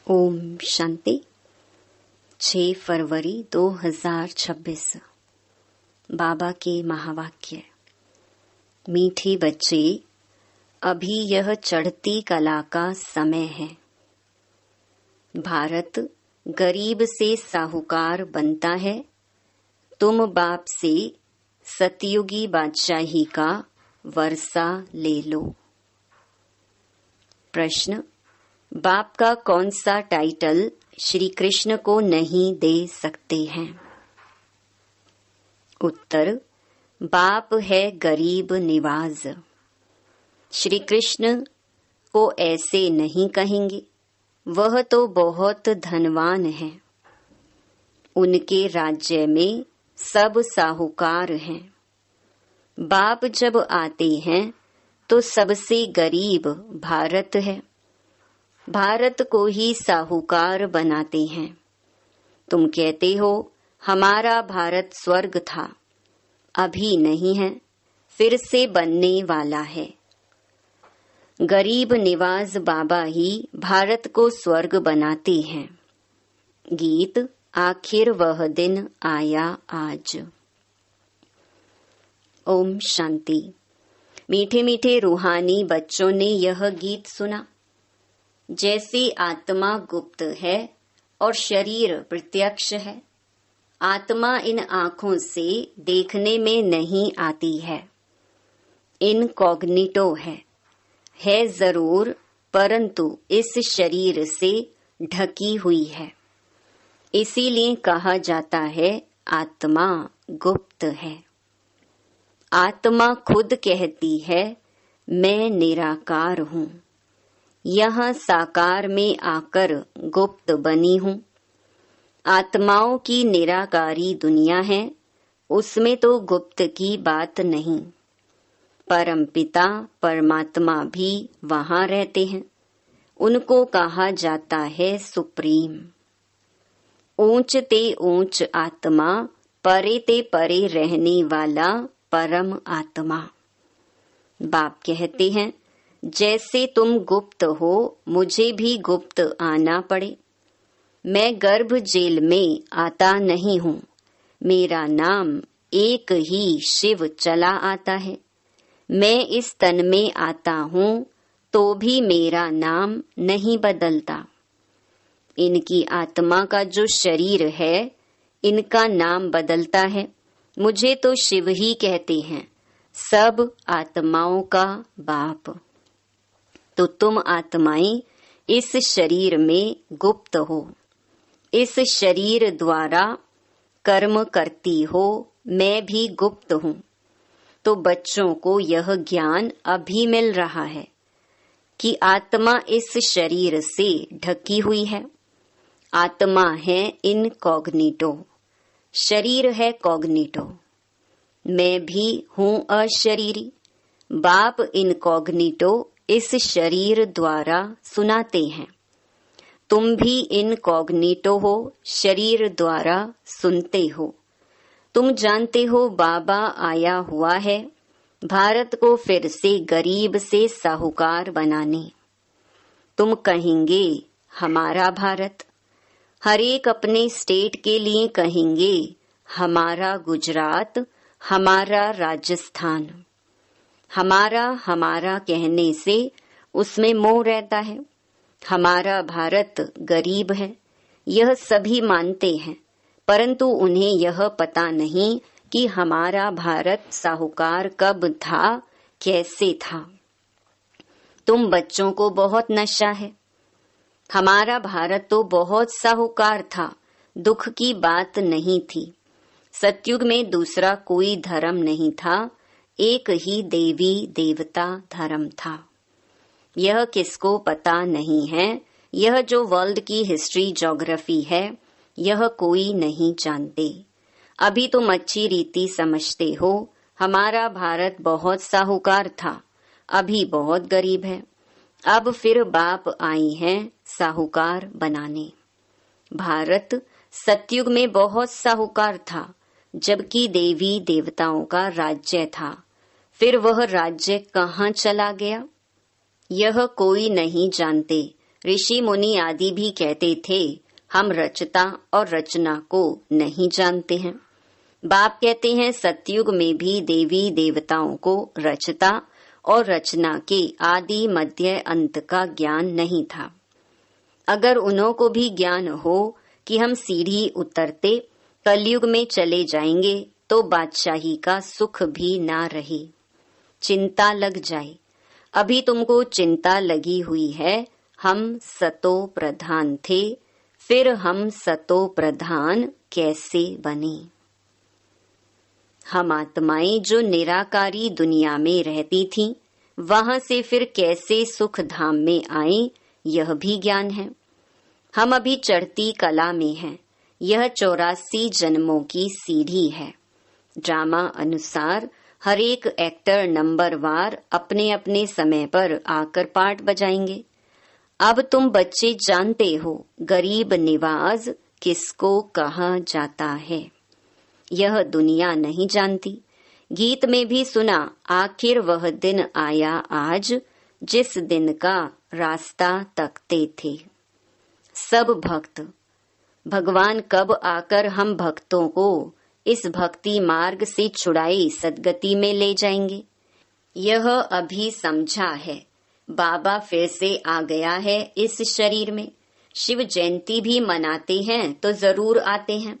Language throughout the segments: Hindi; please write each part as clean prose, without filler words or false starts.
ओम शांति। 6 फरवरी 2026। बाबा के महावाक्य। मीठे बच्चे, अभी यह चढ़ती कला का समय है। भारत गरीब से साहूकार बनता है। तुम बाप से सतयुगी बादशाही का वर्षा ले लो। प्रश्न, बाप का कौन सा टाइटल श्री कृष्ण को नहीं दे सकते हैं? उत्तर, बाप है गरीब निवाज। श्री कृष्ण को ऐसे नहीं कहेंगे, वह तो बहुत धनवान है। उनके राज्य में सब साहूकार हैं। बाप जब आते हैं तो सबसे गरीब भारत है। भारत को ही साहूकार बनाते हैं। तुम कहते हो हमारा भारत स्वर्ग था, अभी नहीं है, फिर से बनने वाला है। गरीब निवाज बाबा ही भारत को स्वर्ग बनाते हैं। गीत, आखिर वह दिन आया आज। ओम शांति। मीठे मीठे रूहानी बच्चों ने यह गीत सुना। जैसे आत्मा गुप्त है और शरीर प्रत्यक्ष है। आत्मा इन आँखों से देखने में नहीं आती है, इनकॉग्निटो है जरूर, परंतु इस शरीर से ढकी हुई है। इसीलिए कहा जाता है आत्मा गुप्त है। आत्मा खुद कहती है मैं निराकार हूँ, यहाँ साकार में आकर गुप्त बनी हूँ। आत्माओं की निराकारी दुनिया है, उसमें तो गुप्त की बात नहीं। परमपिता परमात्मा भी वहाँ रहते हैं। उनको कहा जाता है सुप्रीम। ऊंच ते ऊंच आत्मा, परे ते परे रहने वाला परम आत्मा। बाप कहते हैं जैसे तुम गुप्त हो, मुझे भी गुप्त आना पड़े। मैं गर्भ जेल में आता नहीं हूँ, मेरा नाम एक ही शिव चला आता है। मैं इस तन में आता हूँ तो भी मेरा नाम नहीं बदलता। इनकी आत्मा का जो शरीर है, इनका नाम बदलता है। मुझे तो शिव ही कहते हैं, सब आत्माओं का बाप। तो तुम आत्माएं इस शरीर में गुप्त हो, इस शरीर द्वारा कर्म करती हो। मैं भी गुप्त हूँ। तो बच्चों को यह ज्ञान अभी मिल रहा है कि आत्मा इस शरीर से ढकी हुई है। आत्मा है इनकॉग्निटो, शरीर है कॉग्निटो। मैं भी हूँ अशरीरी। बाप इनकॉग्निटो इस शरीर द्वारा सुनाते हैं। तुम भी इनकॉग्निटो हो, शरीर द्वारा सुनते हो। तुम जानते हो बाबा आया हुआ है भारत को फिर से गरीब से साहूकार बनाने। तुम कहेंगे हमारा भारत, हर एक अपने स्टेट के लिए कहेंगे हमारा गुजरात, हमारा राजस्थान। हमारा कहने से उसमें मोह रहता है। हमारा भारत गरीब है, यह सभी मानते हैं, परंतु उन्हें यह पता नहीं कि हमारा भारत साहूकार कब था, कैसे था। तुम बच्चों को बहुत नशा है। हमारा भारत तो बहुत साहूकार था, दुख की बात नहीं थी। सतयुग में दूसरा कोई धर्म नहीं था, एक ही देवी देवता धर्म था। यह किसको पता नहीं है। यह जो वर्ल्ड की हिस्ट्री ज्योग्राफी है, यह कोई नहीं जानते। अभी तुम अच्छी रीति समझते हो। हमारा भारत बहुत साहूकार था, अभी बहुत गरीब है। अब फिर बाप आई हैं साहूकार बनाने। भारत सतयुग में बहुत साहूकार था, जबकि देवी देवताओं का राज्य था। फिर वह राज्य कहाँ चला गया, यह कोई नहीं जानते। ऋषि मुनि आदि भी कहते थे हम रचता और रचना को नहीं जानते हैं। बाप कहते हैं सतयुग में भी देवी देवताओं को रचता और रचना के आदि मध्य अंत का ज्ञान नहीं था। अगर उन्हों को भी ज्ञान हो कि हम सीढ़ी उतरते कलयुग में चले जाएंगे तो बादशाही का सुख भी ना रहे, चिंता लग जाए। अभी तुमको चिंता लगी हुई है। हम सतो प्रधान थे, फिर हम सतो प्रधान कैसे बने? हम आत्माएं जो निराकारी दुनिया में रहती थीं, वहां से फिर कैसे सुख धाम में आए, यह भी ज्ञान है। हम अभी चढ़ती कला में हैं। यह 84 जन्मों की सीढ़ी है। ड्रामा अनुसार हर एक एक्टर नंबरवार अपने अपने समय पर आकर पार्ट बजाएंगे। अब तुम बच्चे जानते हो गरीब निवाज किसको कहा जाता है। यह दुनिया नहीं जानती। गीत में भी सुना, आखिर वह दिन आया आज जिस दिन का रास्ता तकते थे सब भक्त। भगवान कब आकर हम भक्तों को इस भक्ति मार्ग से छुड़ाए सदगति में ले जाएंगे? यह अभी समझा है। बाबा फिर से आ गया है इस शरीर में। शिव जयंती भी मनाते हैं तो जरूर आते हैं।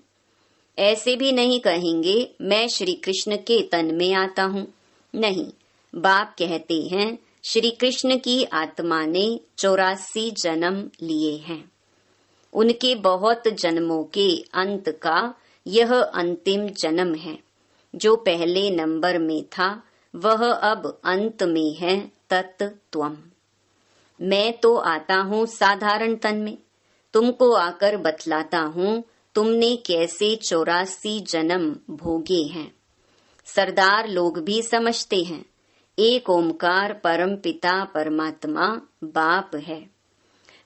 ऐसे भी नहीं कहेंगे मैं श्री कृष्ण के तन में आता हूँ। नहीं, बाप कहते हैं श्री कृष्ण की आत्मा ने 84 जन्म लिए हैं। उनके बहुत जन्मों के अंत का यह अंतिम जन्म है। जो पहले नंबर में था वह अब अंत में है। तत्त्वम। मैं तो आता हूँ साधारण तन में। तुमको आकर बतलाता हूँ तुमने कैसे 84 जन्म भोगे हैं। सरदार लोग भी समझते हैं एक ओमकार परम पिता परमात्मा बाप है।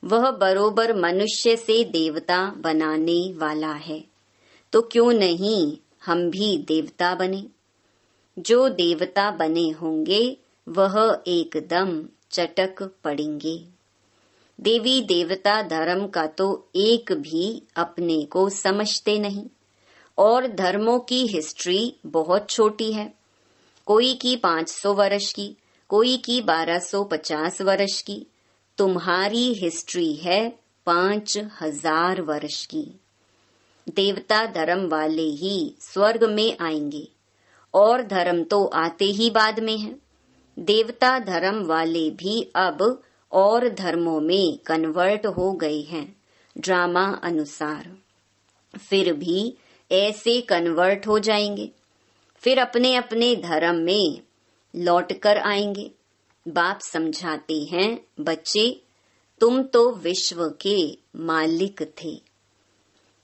वह बरोबर मनुष्य से देवता बनाने वाला है। तो क्यों नहीं हम भी देवता बने? जो देवता बने होंगे वह एकदम चटक पड़ेंगे। देवी देवता धर्म का तो एक भी अपने को समझते नहीं। और धर्मों की हिस्ट्री बहुत छोटी है। कोई की 500 वर्ष की, कोई की 1250 वर्ष की। तुम्हारी हिस्ट्री है 5000 वर्ष की। देवता धर्म वाले ही स्वर्ग में आएंगे और धर्म तो आते ही बाद में है। देवता धर्म वाले भी अब और धर्मों में कन्वर्ट हो गए हैं ड्रामा अनुसार। फिर भी ऐसे कन्वर्ट हो जाएंगे, फिर अपने अपने धर्म में लौटकर आएंगे। बाप समझाते हैं बच्चे तुम तो विश्व के मालिक थे।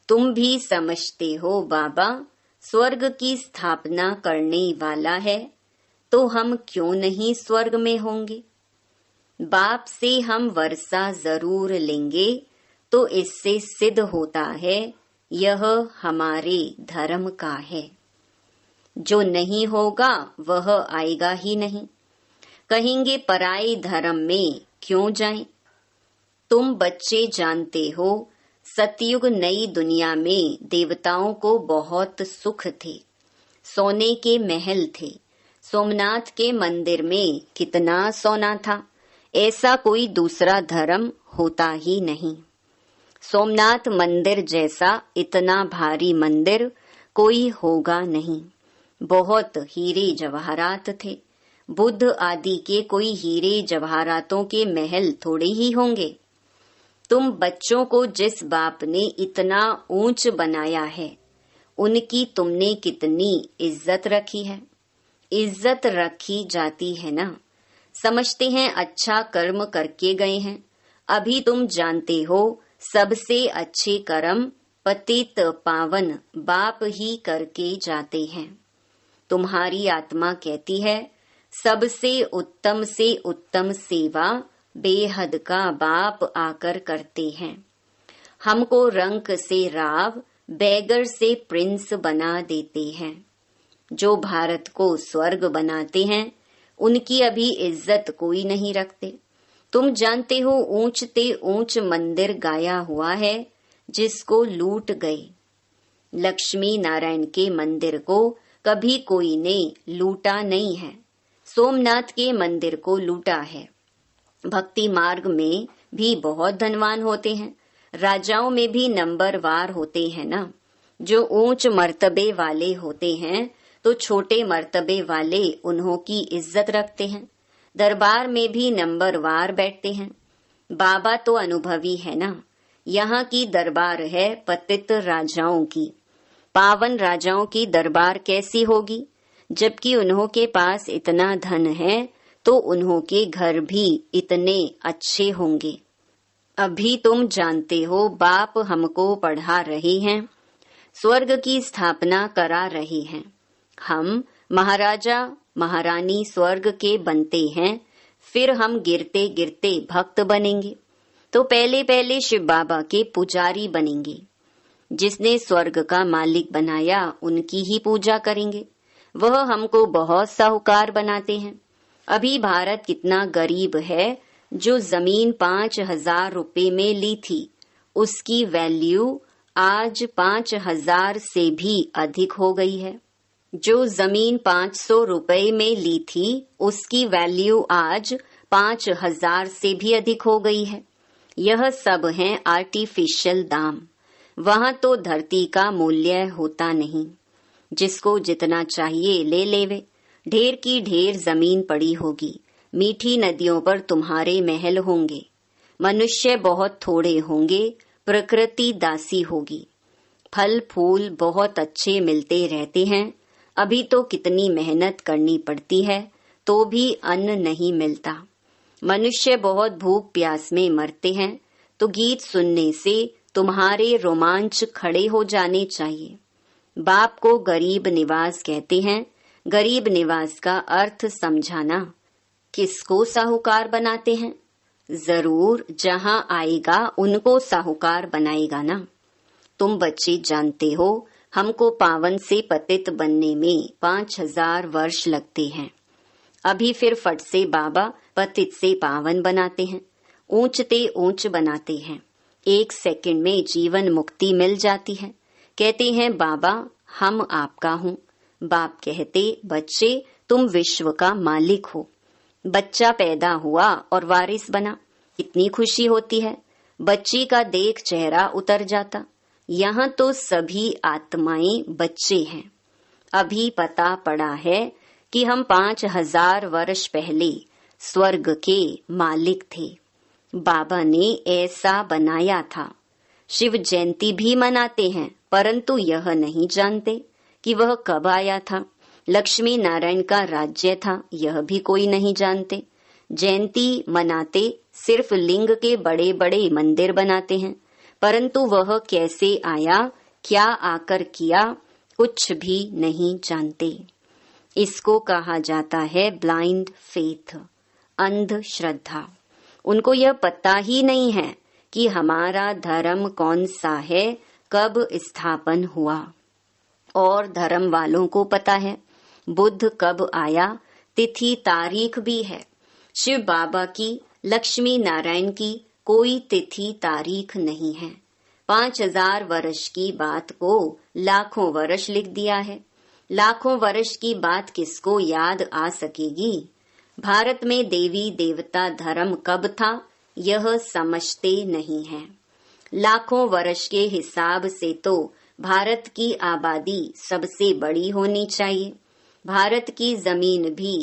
तुम भी समझते हो बाबा स्वर्ग की स्थापना करने वाला है, तो हम क्यों नहीं स्वर्ग में होंगे? बाप से हम वर्षा जरूर लेंगे तो इससे सिद्ध होता है यह हमारे धर्म का है। जो नहीं होगा वह आएगा ही नहीं। कहेंगे पराये धर्म में क्यों जाएं? तुम बच्चे जानते हो सतयुग नई दुनिया में देवताओं को बहुत सुख थे। सोने के महल थे। सोमनाथ के मंदिर में कितना सोना था, ऐसा कोई दूसरा धर्म होता ही नहीं। सोमनाथ मंदिर जैसा इतना भारी मंदिर कोई होगा नहीं। बहुत हीरे जवाहरात थे। बुद्ध आदि के कोई हीरे जवाहरातों के महल थोड़े ही होंगे। तुम बच्चों को जिस बाप ने इतना ऊंच बनाया है उनकी तुमने कितनी इज्जत रखी है। इज्जत रखी जाती है ना। समझते हैं अच्छा कर्म करके गए हैं। अभी तुम जानते हो सबसे अच्छे कर्म पतित पावन बाप ही करके जाते हैं। तुम्हारी आत्मा कहती है सबसे उत्तम से उत्तम सेवा बेहद का बाप आकर करते हैं। हमको रंक से राव, बैगर से प्रिंस बना देते हैं। जो भारत को स्वर्ग बनाते हैं उनकी अभी इज्जत कोई नहीं रखते। तुम जानते हो ऊंचते ऊंच मंदिर गाया हुआ है जिसको लूट गए। लक्ष्मी नारायण के मंदिर को कभी कोई ने लूटा नहीं है। सोमनाथ के मंदिर को लूटा है। भक्ति मार्ग में भी बहुत धनवान होते हैं। राजाओं में भी नंबरवार होते हैं ना। जो ऊंच मर्तबे वाले होते हैं तो छोटे मर्तबे वाले उन्हों की इज्जत रखते हैं। दरबार में भी नंबरवार बैठते हैं। बाबा तो अनुभवी है ना। यहाँ की दरबार है पतित राजाओं की। पावन राजाओं की दरबार कैसी होगी? जबकि उन्हों के पास इतना धन है तो उन्हों के घर भी इतने अच्छे होंगे। अभी तुम जानते हो बाप हमको पढ़ा रहे हैं, स्वर्ग की स्थापना करा रहे हैं। हम महाराजा महारानी स्वर्ग के बनते हैं, फिर हम गिरते गिरते भक्त बनेंगे तो पहले पहले शिव बाबा के पुजारी बनेंगे। जिसने स्वर्ग का मालिक बनाया उनकी ही पूजा करेंगे। वह हमको बहुत साहूकार बनाते हैं। अभी भारत कितना गरीब है। जो जमीन 5,000 रुपए में ली थी उसकी वैल्यू आज 5,000 से भी अधिक हो गई है। जो जमीन 500 रुपए में ली थी उसकी वैल्यू आज 5,000 से भी अधिक हो गई है। यह सब है आर्टिफिशियल दाम। वहाँ तो धरती का मूल्य होता नहीं। जिसको जितना चाहिए ले लेवे। ढेर की ढेर जमीन पड़ी होगी। मीठी नदियों पर तुम्हारे महल होंगे। मनुष्य बहुत थोड़े होंगे। प्रकृति दासी होगी। फल फूल बहुत अच्छे मिलते रहते हैं। अभी तो कितनी मेहनत करनी पड़ती है तो भी अन्न नहीं मिलता। मनुष्य बहुत भूख प्यास में मरते हैं तो गीत सुनने से तुम्हारे रोमांच खड़े हो जाने चाहिए। बाप को गरीब निवास कहते हैं। गरीब निवास का अर्थ समझाना। किसको साहूकार बनाते हैं? जरूर जहां आएगा उनको साहूकार बनाएगा ना। तुम बच्चे जानते हो हमको पावन से पतित बनने में 5,000 वर्ष लगते हैं। अभी फिर फट से बाबा पतित से पावन बनाते हैं। ऊंचते ऊंच बनाते हैं। 1 सेकंड में जीवन मुक्ति मिल जाती है। कहते हैं बाबा हम आपका हूँ। बाप कहते बच्चे तुम विश्व का मालिक हो। बच्चा पैदा हुआ और वारिस बना। कितनी खुशी होती है। बच्ची का देख चेहरा उतर जाता। यहाँ तो सभी आत्माएं बच्चे हैं। अभी पता पड़ा है कि हम 5,000 वर्ष पहले स्वर्ग के मालिक थे। बाबा ने ऐसा बनाया था। शिव जयंती भी मनाते हैं परंतु यह नहीं जानते कि वह कब आया था। लक्ष्मी नारायण का राज्य था यह भी कोई नहीं जानते। जयंती मनाते सिर्फ लिंग के बड़े बड़े मंदिर बनाते हैं परंतु वह कैसे आया, क्या आकर किया, कुछ भी नहीं जानते। इसको कहा जाता है ब्लाइंड फेथ, अंध श्रद्धा। उनको यह पता ही नहीं है कि हमारा धर्म कौन सा है, कब स्थापन हुआ। और धर्म वालों को पता है बुद्ध कब आया, तिथि तारीख भी है। शिव बाबा की, लक्ष्मी नारायण की कोई तिथि तारीख नहीं है। 5,000 वर्ष की बात को लाखों वर्ष लिख दिया है। लाखों वर्ष की बात किसको याद आ सकेगी। भारत में देवी देवता धर्म कब था यह समझते नहीं है। लाखों वर्ष के हिसाब से तो भारत की आबादी सबसे बड़ी होनी चाहिए। भारत की जमीन भी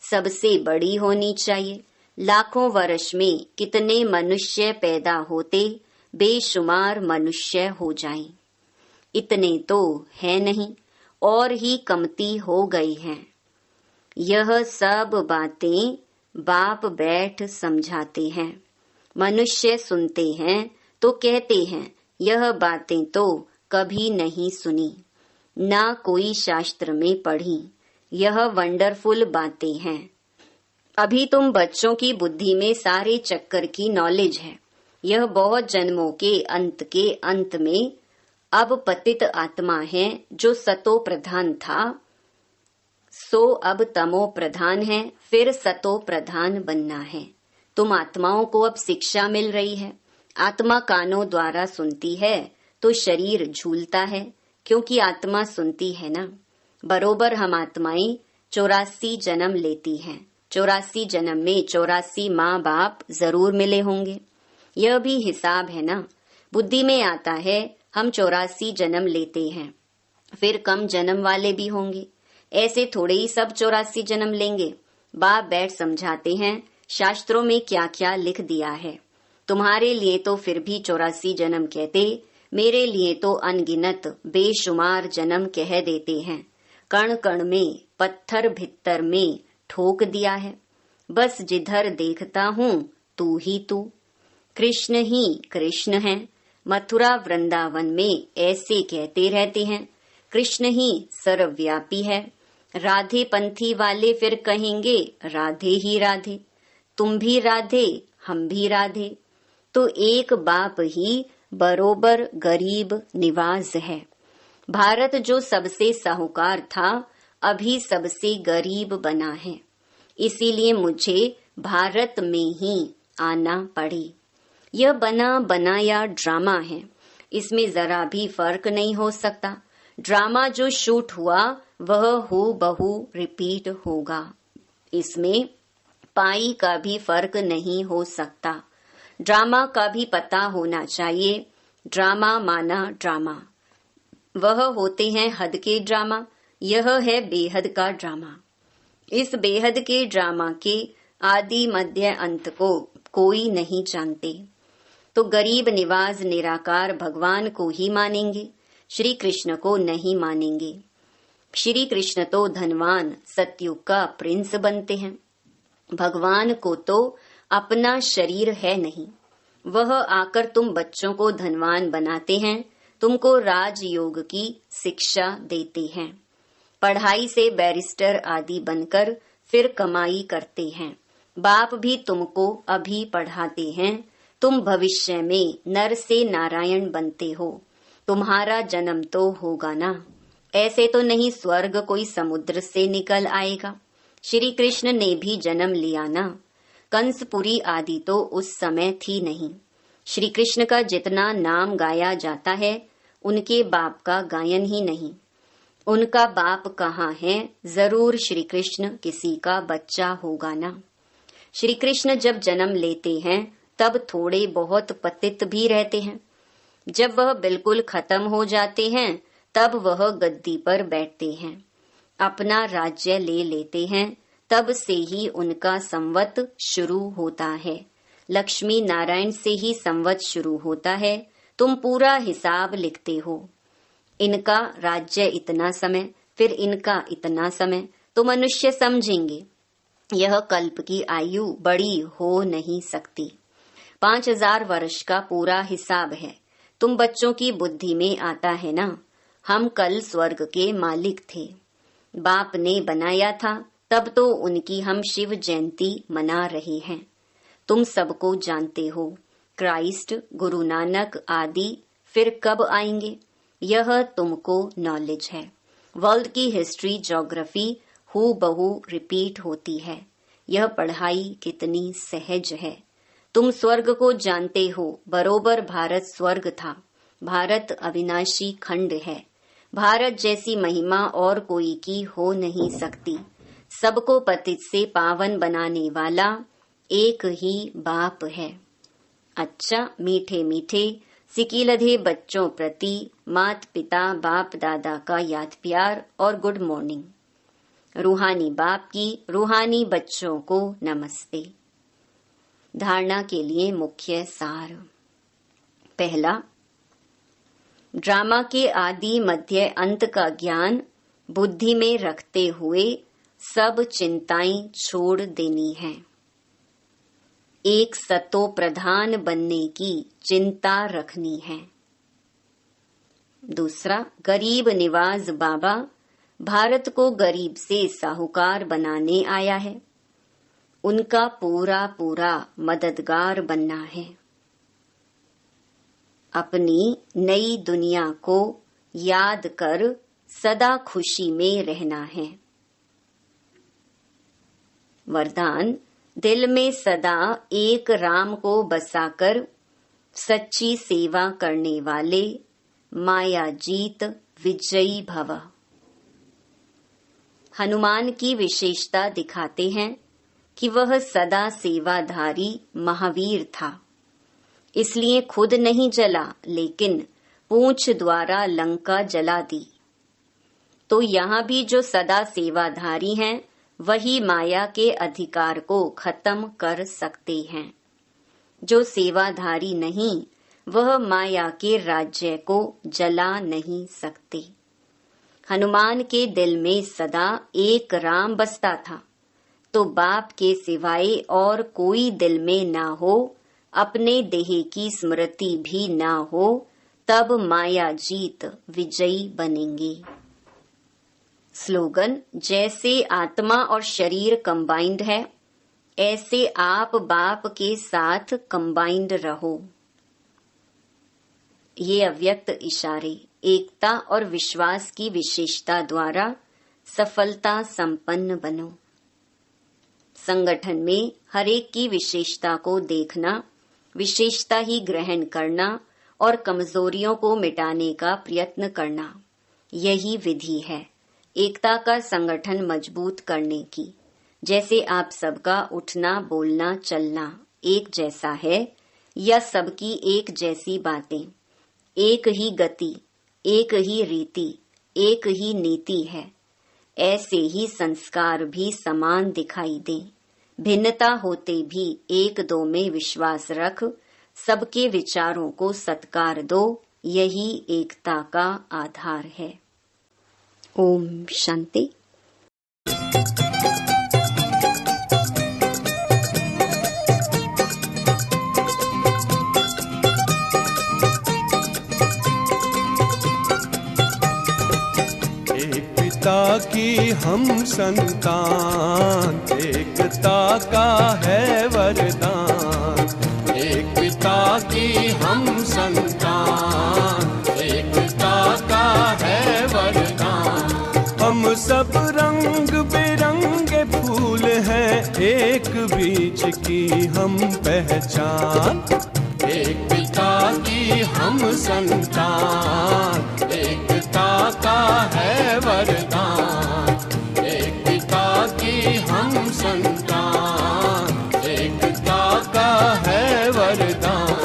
सबसे बड़ी होनी चाहिए। लाखों वर्ष में कितने मनुष्य पैदा होते, बेशुमार मनुष्य हो जाएं। इतने तो है नहीं और ही कमती हो गई हैं। यह सब बातें बाप बैठ समझाते हैं। मनुष्य सुनते हैं तो कहते हैं यह बातें तो कभी नहीं सुनी, ना कोई शास्त्र में पढ़ी। यह वंडरफुल बातें हैं। अभी तुम बच्चों की बुद्धि में सारे चक्कर की नॉलेज है। यह बहुत जन्मों के अंत में अब पतित आत्मा है। जो सतो प्रधान था सो अब तमो प्रधान है, फिर सतो प्रधान बनना है। तुम आत्माओं को अब शिक्षा मिल रही है। आत्मा कानों द्वारा सुनती है तो शरीर झूलता है, क्योंकि आत्मा सुनती है ना। बरोबर हम आत्माएं 84 जन्म लेती हैं। 84 जन्म में 84 माँ बाप जरूर मिले होंगे। यह भी हिसाब है ना। बुद्धि में आता है हम 84 जन्म लेते हैं, फिर कम जन्म वाले भी होंगे। ऐसे थोड़े ही सब 84 जन्म लेंगे। बाप बैठ समझाते हैं शास्त्रों में क्या क्या लिख दिया है। तुम्हारे लिए तो फिर भी 84 जन्म कहते, मेरे लिए तो अनगिनत बेशुमार जन्म कह देते हैं। कण कण में, पत्थर भित्तर में ठोक दिया है। बस जिधर देखता हूँ तू ही तू। कृष्ण ही कृष्ण है। मथुरा वृंदावन में ऐसे कहते रहते हैं, कृष्ण ही सर्वव्यापी है। राधे पंथी वाले फिर कहेंगे राधे ही राधे। तुम भी राधे, हम भी राधे। तो एक बाप ही बरोबर गरीब निवाज है। भारत जो सबसे साहूकार था, अभी सबसे गरीब बना है। इसीलिए मुझे भारत में ही आना पड़ी। यह बना बनाया ड्रामा है, इसमें जरा भी फर्क नहीं हो सकता। ड्रामा जो शूट हुआ वह हूबहू रिपीट होगा। इसमें पाई का भी फर्क नहीं हो सकता। ड्रामा का भी पता होना चाहिए। ड्रामा माना ड्रामा, वह होते हैं हद के ड्रामा, यह है बेहद का ड्रामा। इस बेहद के ड्रामा के आदि मध्य अंत को कोई नहीं जानते। तो गरीब निवाज निराकार भगवान को ही मानेंगे, श्री कृष्ण को नहीं मानेंगे। श्री कृष्ण तो धनवान सतयुग का प्रिंस बनते हैं। भगवान को तो अपना शरीर है नहीं। वह आकर तुम बच्चों को धनवान बनाते हैं, तुमको राजयोग की शिक्षा देते हैं। पढ़ाई से बैरिस्टर आदि बनकर फिर कमाई करते हैं। बाप भी तुमको अभी पढ़ाते हैं। तुम भविष्य में नर से नारायण बनते हो। तुम्हारा जन्म तो होगा ना। ऐसे तो नहीं स्वर्ग कोई समुद्र से निकल आएगा। श्री कृष्ण ने भी जन्म लिया ना। कंसपुरी आदि तो उस समय थी नहीं। श्री कृष्ण का जितना नाम गाया जाता है, उनके बाप का गायन ही नहीं। उनका बाप कहाँ है? जरूर श्री कृष्ण किसी का बच्चा होगा ना। श्री कृष्ण जब जन्म लेते हैं तब थोड़े बहुत पतित भी रहते हैं। जब वह बिल्कुल खत्म हो जाते हैं तब वह गद्दी पर बैठते हैं, अपना राज्य ले लेते हैं। तब से ही उनका संवत शुरू होता है। लक्ष्मी नारायण से ही संवत शुरू होता है। तुम पूरा हिसाब लिखते हो। इनका राज्य इतना समय, फिर इनका इतना समय, तो मनुष्य समझेंगे यह कल्प की आयु बड़ी हो नहीं सकती। 5000 वर्ष का पूरा हिसाब है। तुम बच्चों की बुद्धि में आता है ना। हम कल स्वर्ग के मालिक थे, बाप ने बनाया था, तब तो उनकी हम शिव जयंती मना रहे हैं। तुम सबको जानते हो। क्राइस्ट, गुरु नानक आदि फिर कब आएंगे, यह तुमको नॉलेज है। वर्ल्ड की हिस्ट्री, ज्योग्राफी हूबहू रिपीट होती है। यह पढ़ाई कितनी सहज है। तुम स्वर्ग को जानते हो। बरोबर भारत स्वर्ग था। भारत अविनाशी खंड है। भारत जैसी महिमा और कोई की हो नहीं सकती। सबको पतित से पावन बनाने वाला एक ही बाप है। अच्छा, मीठे मीठे सिकीलधे बच्चों प्रति मात पिता बाप दादा का याद प्यार और गुड मॉर्निंग। रूहानी बाप की रूहानी बच्चों को नमस्ते। धारणा के लिए मुख्य सार। पहला, ड्रामा के आदि मध्य अंत का ज्ञान बुद्धि में रखते हुए सब चिंताएं छोड़ देनी है। एक सतो प्रधान बनने की चिंता रखनी है। दूसरा, गरीब निवाज बाबा भारत को गरीब से साहूकार बनाने आया है। उनका पूरा पूरा मददगार बनना है। अपनी नई दुनिया को याद कर सदा खुशी में रहना है। वरदान, दिल में सदा एक राम को बसाकर सच्ची सेवा करने वाले माया जीत विजयी भव। हनुमान की विशेषता दिखाते हैं कि वह सदा सेवाधारी महावीर था, इसलिए खुद नहीं जला लेकिन पूंछ द्वारा लंका जला दी। तो यहाँ भी जो सदा सेवाधारी हैं वही माया के अधिकार को खत्म कर सकते हैं। जो सेवाधारी नहीं वह माया के राज्य को जला नहीं सकते। हनुमान के दिल में सदा एक राम बसता था, तो बाप के सिवाय और कोई दिल में ना हो, अपने देह की स्मृति भी ना हो, तब माया जीत विजयी बनेंगे। स्लोगन: जैसे आत्मा और शरीर कंबाइंड है, ऐसे आप बाप के साथ कंबाइंड रहो। ये अव्यक्त इशारे एकता और विश्वास की विशेषता द्वारा सफलता संपन्न बनो। संगठन में हर एक की विशेषता को देखना, विशेषता ही ग्रहण करना और कमजोरियों को मिटाने का प्रयत्न करना, यही विधि है एकता का संगठन मजबूत करने की। जैसे आप सबका उठना बोलना चलना एक जैसा है या सबकी एक जैसी बातें, एक ही गति, एक ही रीति, एक ही नीति है, ऐसे ही संस्कार भी समान दिखाई दें। भिन्नता होते भी एक दो में विश्वास रख, सबके विचारों को सत्कार दो, यही एकता का आधार है। ओम शांति। एकता की हम संतान, एकता का है वरदान। एक पिता की हम संतान, एकता का है वरदान। हम सब रंग बिरंगे फूल हैं, एक बीज की हम पहचान। एक पिता की हम संतान, एकता का है वरदान। एक पिता की हम संतान, एकता का है वरदान।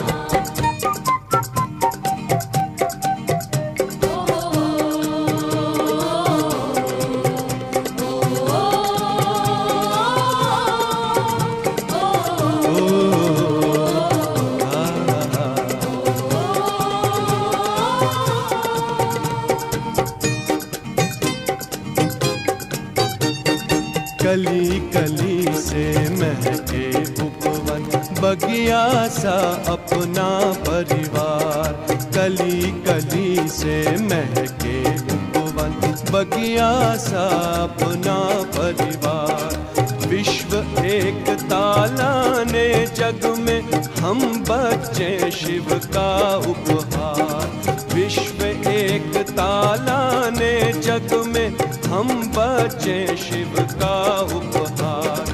कली कली से महके उपवन, बगिया सा अपना परिवार। कली कली से महके उपवन, बगिया सा अपना परिवार। विश्व एकता लाने जग में हम बच्चे शिव का उपहार। विश्व एकता लाने जग में हम बच्चे शिव का उपहार।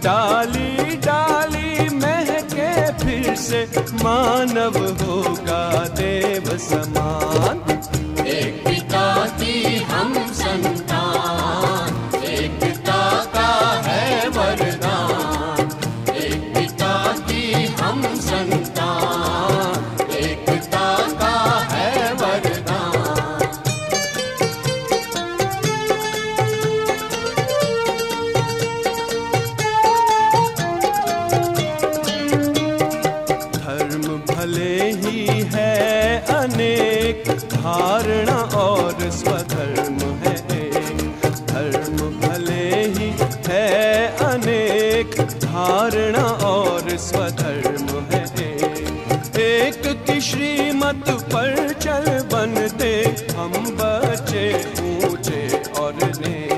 डाली डाली महके फिर से, मानव होगा देव समान। एक पिता की हम संतान, एकता का है वरदान। एक पिता की हम संतान, एकता का है वरदान। भले ही है अनेक, धारणा और स्वधर्म है एक। धर्म भले ही है अनेक, धारणा और स्वधर्म है एक। एक की श्रीमत पर चल बनते हम बच्चे ऊंचे और नेक।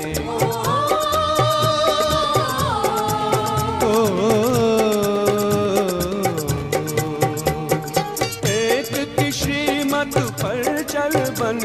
पर चल बन